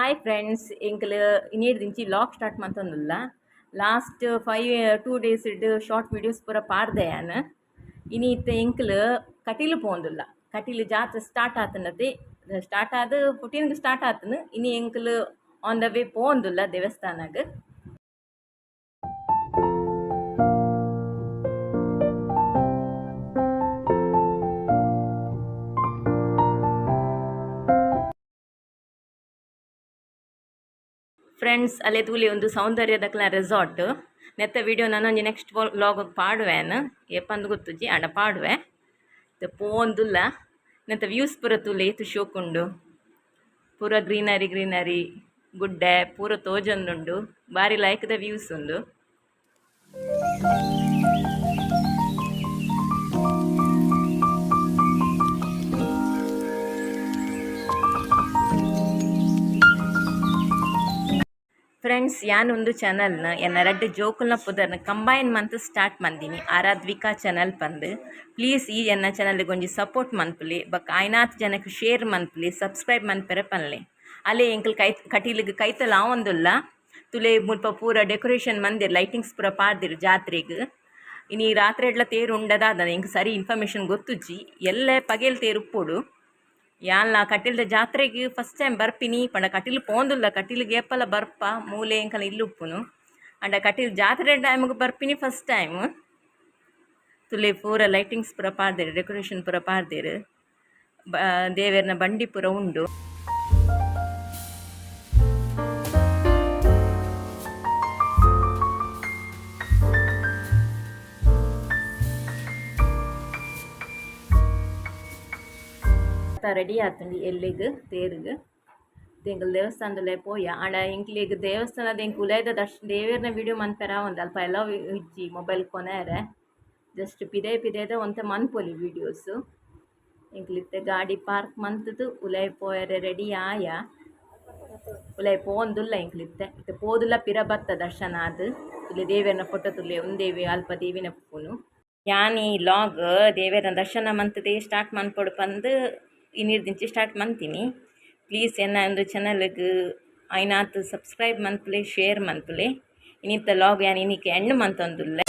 Hi friends ಎಂಕಲ್ ಇನ್ನೇಡು ದಿಂಚಿ ಲಾಗ್ ಸ್ಟಾರ್ಟ್ ಮಂತೊಂದುಲ್ಲ ಲಾಸ್ಟ್ 2 days ಶಾರ್ಟ್ ವೀಡಿಯೋಸ್ ಪೂರ ಪಾಡ್ದೆ ನಾನು ಇನಿ ಇತ್ತೆ ಎಂಕಲ್ ಕಟೀಲು ಪೋಂದುಲ್ಲ ಕಟೀಲು ಜಾತ್ರೆ ಸ್ಟಾರ್ಟ್ ಆತನದೆ ಸ್ಟಾರ್ಟ್ ಆದ 14 ಸ್ಟಾರ್ಟ್ ಆತನು ಇನಿ ಎಂಕಲ್ ಆನ್ ದ ವೇ ಪೋಂದುಲ್ಲ ದೇವಸ್ಥಾನಕ್ಕೆ. ಫ್ರೆಂಡ್ಸ್ ಅಲ್ಲೇ ತೂಲಿ ಒಂದು ಸೌಂದರ್ಯದಕ್ಲ ರೆಸಾರ್ಟ್ ನೆತ್ತ ವಿಡಿಯೋ ನಾನು ನೆಕ್ಸ್ಟ್ ವ್ಲಾಗ್ ಪಾಡುವೆನು ಎಪ್ಪಂದು ಗೊತ್ತುಜಿ ಆಡ ಪಾಡುವೆ ಪೋಂದುಲ್ಲ ನೆತ್ತ ವ್ಯೂಸ್ ಪೂರ ತೂಲೆ ಏತು ಶೋಕುಂಡು ಪೂರ ಗ್ರೀನರಿ ಗುಡ್ಡೆ ಪೂರ ತೋಜೊಂದುಂಡು ಬಾರಿ ಲೈಕ್ದ ವ್ಯೂಸ್ ಉಂಡು. ಫ್ರೆಂಡ್ಸ್ ಯಾನೊಂದು ಚಾನಲ್ನ ಎನ್ನ ರಡ್ಡು ಜೋಕುಲ್ನ ಪುದರ್ನ ಕಂಬೈನ್ ಮಂತ್ ಸ್ಟಾರ್ಟ್ ಮಂದಿನಿ ಆರಾಧ್ವಿಕಾ ಚಾನಲ್ ಪಂದು ಪ್ಲೀಸ್ ಈ ಎನ್ನ ಚಾನಲ್ಗೆ ಒಂಜಿ ಸಪೋರ್ಟ್ ಮನ್ಪುಲಿ ಬಕ್ ಐನಾತ್ ಜನಕ್ಕೆ ಶೇರ್ ಮನ್ಪುಲಿ ಸಬ್ಸ್ಕ್ರೈಬ್ ಮನ್ಪೆರೆ ಪನ್ಲೆ ಅಲ್ಲೇ ಎಂಕಲ್ ಕಟೀಲಿಗೆ ಕೈತಲ ಆವೊಂದುಲ್ಲ ತುಲೆ ಮುಲ್ಪ ಪೂರ ಡೆಕೋರೇಷನ್ ಮಂದಿರ್ ಲೈಟಿಂಗ್ಸ್ ಪೂರ ಪಾಡ್ದಿರು ಜಾತ್ರೆಗೆ ಇನಿ ರಾತ್ರಿ ಎಡ್ಲ ತೇರು ಉಂಡದಾದ ಎಂಕ್ ಸರಿ ಇನ್ಫಾರ್ಮೇಷನ್ ಗೊತ್ತುಜ್ಜಿ ಎಲ್ಲೇ ಪಗೇಲ್ ತೇರು ಉಪ್ಪುಡು ಯಾನ್ಲ ಕಟೀಲ್ದ ಜಾತ್ರೆಗೆ ಫಸ್ಟ್ ಟೈಮ್ ಬರ್ಪಿನಿ ಪಂಡ ಕಟೀಲು ಪೋಂದುಲ್ಲ ಕಟೀಲಿಗೆ ಏಪಲ ಬರ್ಪ ಮೂಲೆ ಎಂಕಲ ಇಲ್ಲುಪ್ಪುನು ಅಂಡ ಕಟೀಲ್ ಜಾತ್ರೆ ಟೈಮ್ಗೆ ಬರ್ಪಿನಿ ಫಸ್ಟ್ ಟೈಮ್ ತುಲೆ ಪೂರ ಲೈಟಿಂಗ್ಸ್ ಪೂರ ಪಾಡ್ದೇರು ಡೆಕೋರೇಷನ್ ಪೂರ ಪಾಡ್ದೇರು ದೇವೇರ್ನ ಬಂಡಿ ಪೂರ ಉಂಡು. ರೆಡಿ ಆತಂಡಿ ಎಲ್ಲಿಗೆ ತೇರಿಗೆ ಎಂಕಲ್ ದೇವಸ್ಥಾನದಲ್ಲೇ ಪೋಯ ಆಂಡ ಎಂಕ್ಲಿಗೆ ದೇವಸ್ಥಾನದ ಎಂಕ್ ಉಲೈದ ದೇವೇರ್ನ ವಿಡಿಯೋ ಮನ್ಪೆರ ಒಂದು ಅಲ್ಪ ಎಲ್ಲ ಇಜ್ಜಿ ಮೊಬೈಲ್ ಕೊನೆಯರೆ ಜಸ್ಟ್ ಪಿದೇದ ಒಂತೆ ಮನ್ಪೊಲಿ ವೀಡಿಯೋಸು ಎಂಕ್ಲಿತ್ತೆ ಗಾಡಿ ಪಾರ್ಕ್ ಮಂತದ್ದು ಉಲೈ ಪೋಯರೆ ರೆಡಿ ಆಯ ಉಲೈ ಪೋಂದುಲ್ಲ ಎಂಕ್ಲಿತ್ತೆ ಇತ್ತೆ ಪೋದುಲ್ಲ ಪಿರ ಬತ್ತ ದರ್ಶನ ಅದು ಇಲ್ಲಿ ದೇವೇರ್ನ ಫೋಟೋ ತುಲೆ ಒಂದೇವಿ ಅಲ್ಪ ದೇವಿನ ಪೂನು ಯಾನ್ ಈ ಲಾಗ್ ದೇವೇರ್ನ ದರ್ಶನ ಮಂತದೇ ಸ್ಟಾರ್ಟ್ ಮನ್ಪೊಡು ಪಂದು ಇನ್ನಿರ್ದಿಂಚಿ ಸ್ಟಾರ್ಟ್ ಮಂತೀನಿ ಪ್ಲೀಸ್ ಎನ್ನ ಒಂದು ಚಾನಲ್ಗೆ ಐನಾತ್ ಸಬ್ಸ್ಕ್ರೈಬ್ ಮನ್ಪುಲೆ ಶೇರ್ ಮನ್ಪುಲೆ ಇನ್ನಿತ್ತ ಲಾಗ್ ಯಾನ್ ಇನ್ನಿಕ್ಕೆ ಎಂಡ್ ಮಂತೊಂದುಲ್ಲೆ.